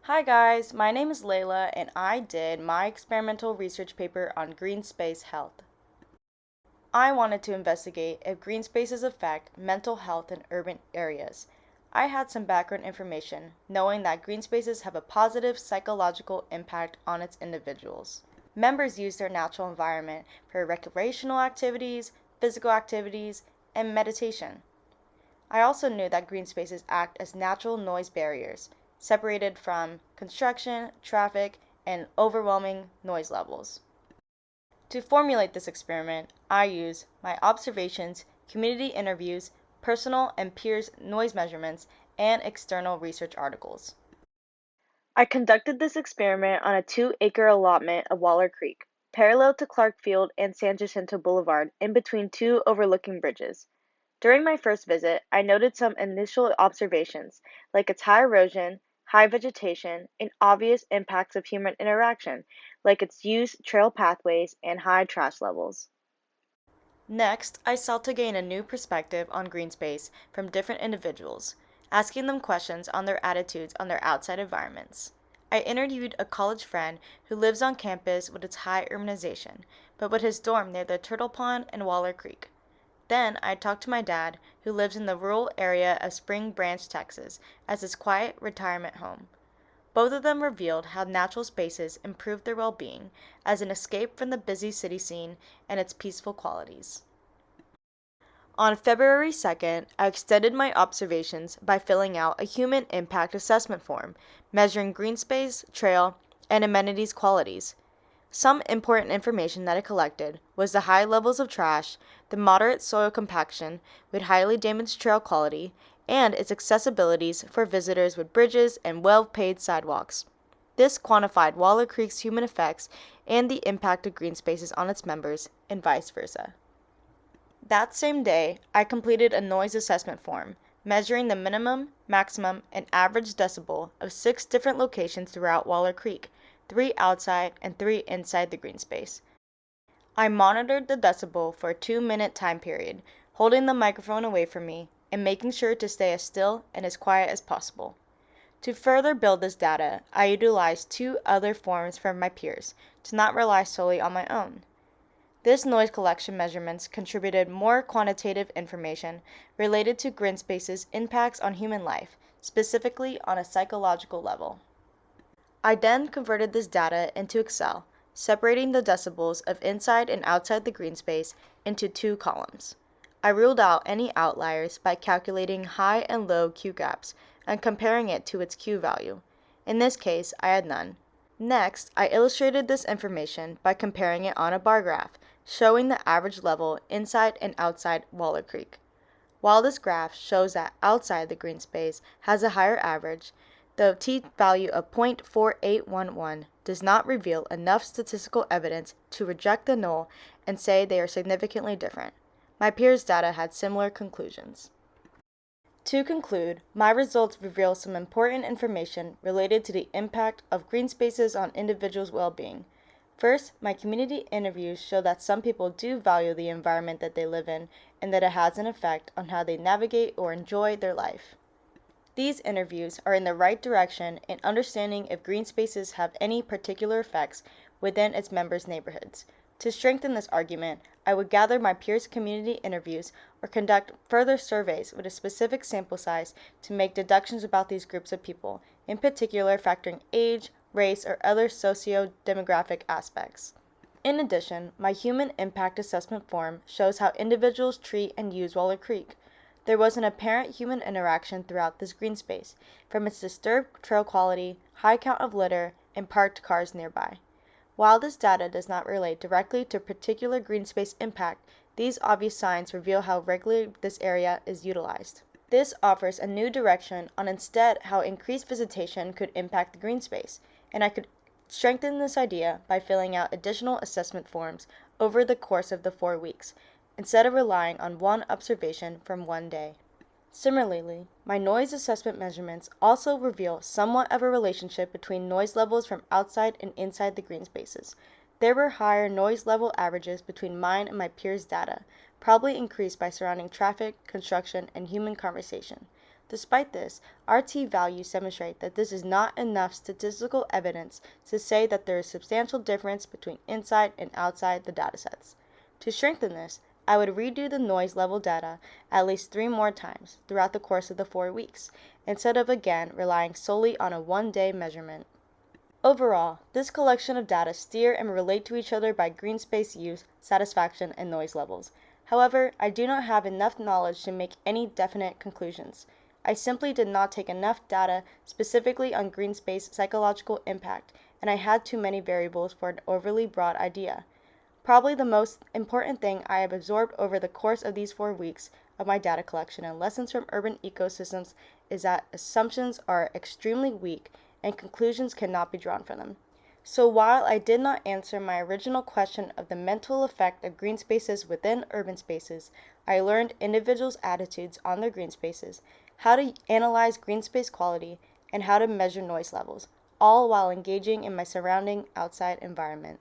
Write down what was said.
Hi guys, my name is Leila and I did my experimental research paper on Greenspace health. I wanted to investigate if green spaces affect mental health in urban areas. I had some background information knowing that green spaces have a positive psychological impact on its individuals. Members use their natural environment for recreational activities, physical activities, and meditation. I also knew that green spaces act as natural noise barriers, separated from construction, traffic, and overwhelming noise levels. To formulate this experiment, I used my observations, community interviews, personal and peers noise measurements, and external research articles. I conducted this experiment on a 2-acre allotment of Waller Creek, parallel to Clark Field and San Jacinto Boulevard, in between two overlooking bridges. During my first visit, I noted some initial observations, like its high erosion, high vegetation, and obvious impacts of human interaction, like its used trail pathways and high trash levels. Next, I sought to gain a new perspective on green space from different individuals, asking them questions on their attitudes on their outside environments. I interviewed a college friend who lives on campus with its high urbanization, but with his dorm near the Turtle Pond and Waller Creek. Then I talked to my dad, who lives in the rural area of Spring Branch, Texas, as his quiet retirement home. Both of them revealed how natural spaces improve their well-being as an escape from the busy city scene and its peaceful qualities. On February 2nd, I extended my observations by filling out a human impact assessment form, measuring green space, trail, and amenities qualities. Some important information that I collected was the high levels of trash, the moderate soil compaction with highly damaged trail quality, and its accessibilities for visitors with bridges and well-paved sidewalks. This quantified Waller Creek's human effects and the impact of green spaces on its members, and vice versa. That same day, I completed a noise assessment form, measuring the minimum, maximum, and average decibel of 6 different locations throughout Waller Creek, 3 outside and 3 inside the green space. I monitored the decibel for a 2-minute time period, holding the microphone away from me and making sure to stay as still and as quiet as possible. To further build this data, I utilized 2 other forms from my peers to not rely solely on my own. This noise collection measurements contributed more quantitative information related to green spaces' impacts on human life, specifically on a psychological level. I then converted this data into Excel, separating the decibels of inside and outside the green space into 2 columns. I ruled out any outliers by calculating high and low Q gaps and comparing it to its Q value. In this case, I had none. Next, I illustrated this information by comparing it on a bar graph, showing the average level inside and outside Waller Creek. While this graph shows that outside the green space has a higher average, the t-value of 0.4811 does not reveal enough statistical evidence to reject the null and say they are significantly different. My peers' data had similar conclusions. To conclude, my results reveal some important information related to the impact of green spaces on individuals' well-being. First, my community interviews show that some people do value the environment that they live in and that it has an effect on how they navigate or enjoy their life. These interviews are in the right direction in understanding if green spaces have any particular effects within its members' neighborhoods. To strengthen this argument, I would gather my peers' community interviews or conduct further surveys with a specific sample size to make deductions about these groups of people, in particular factoring age, race, or other socio-demographic aspects. In addition, my human impact assessment form shows how individuals treat and use Waller Creek. There was an apparent human interaction throughout this green space, from its disturbed trail quality, high count of litter, and parked cars nearby. While this data does not relate directly to particular green space impact, these obvious signs reveal how regularly this area is utilized. This offers a new direction on instead how increased visitation could impact the green space, and I could strengthen this idea by filling out additional assessment forms over the course of the 4 weeks, instead of relying on one observation from one day. Similarly, my noise assessment measurements also reveal somewhat of a relationship between noise levels from outside and inside the green spaces. There were higher noise level averages between mine and my peers' data, probably increased by surrounding traffic, construction, and human conversation. Despite this, our t-values demonstrate that this is not enough statistical evidence to say that there is substantial difference between inside and outside the datasets. To strengthen this, I would redo the noise level data at least 3 more times throughout the course of the 4 weeks, instead of again relying solely on a one-day measurement. Overall, this collection of data steer and relate to each other by Greenspace use, satisfaction, and noise levels. However, I do not have enough knowledge to make any definite conclusions. I simply did not take enough data specifically on Greenspace psychological impact, and I had too many variables for an overly broad idea. Probably the most important thing I have absorbed over the course of these 4 weeks of my data collection and lessons from urban ecosystems is that assumptions are extremely weak and conclusions cannot be drawn from them. So while I did not answer my original question of the mental effect of green spaces within urban spaces, I learned individuals' attitudes on their green spaces, how to analyze green space quality, and how to measure noise levels, all while engaging in my surrounding outside environment.